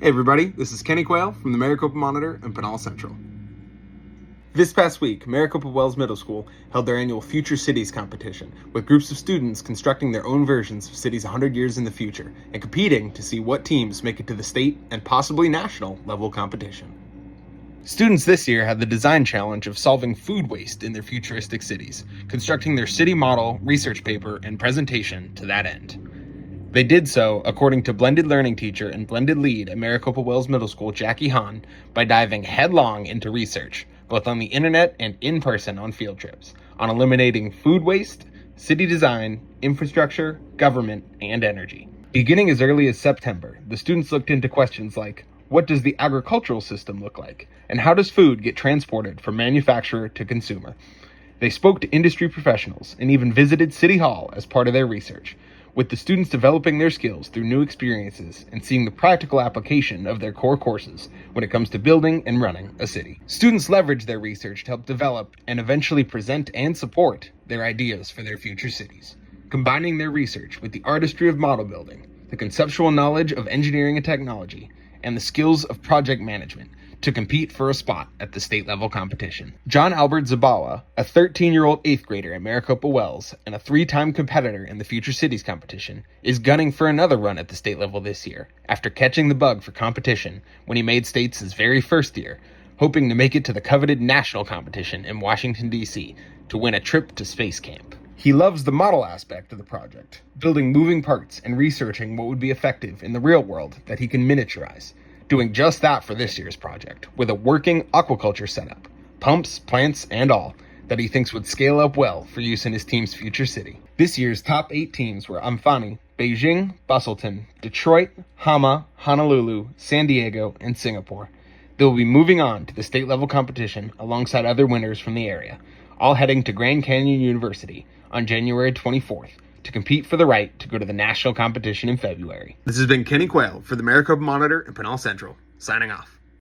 Hey everybody, this is Kenny Quayle from the Maricopa Monitor and Pinal Central. This past week, Maricopa Wells Middle School held their annual Future Cities competition, with groups of students constructing their own versions of cities 100 years in the future and competing to see what teams make it to the state and possibly national level competition. Students this year had the design challenge of solving food waste in their futuristic cities, constructing their city model, research paper, and presentation to that end. They did so, according to blended learning teacher and blended lead at Maricopa Wells Middle School, Jackie Hahn, by diving headlong into research, both on the internet and in person on field trips, on eliminating food waste, city design, infrastructure, government, and energy. Beginning as early as September, the students looked into questions like, what does the agricultural system look like? And how does food get transported from manufacturer to consumer? They spoke to industry professionals and even visited City Hall as part of their research, with the students developing their skills through new experiences and seeing the practical application of their core courses when it comes to building and running a city. Students leverage their research to help develop and eventually present and support their ideas for their future cities, combining their research with the artistry of model building, the conceptual knowledge of engineering and technology, and the skills of project management to compete for a spot at the state level competition. John Albert Zabawa, a 13-year-old 8th grader at Maricopa Wells and a 3-time competitor in the Future Cities competition, is gunning for another run at the state level this year after catching the bug for competition when he made states his very first year, hoping to make it to the coveted national competition in Washington, D.C. to win a trip to space camp. He loves the model aspect of the project, building moving parts and researching what would be effective in the real world that he can miniaturize. Doing just that for this year's project, with a working aquaculture setup, pumps, plants, and all, that he thinks would scale up well for use in his team's future city. This year's top 8 teams were Amfani, Beijing, Busselton, Detroit, Hama, Honolulu, San Diego, and Singapore. They will be moving on to the state level competition alongside other winners from the area, all heading to Grand Canyon University on January 24th. To compete for the right to go to the national competition in February. This has been Kenny Quayle for the Maricopa Monitor and Pinal Central, signing off.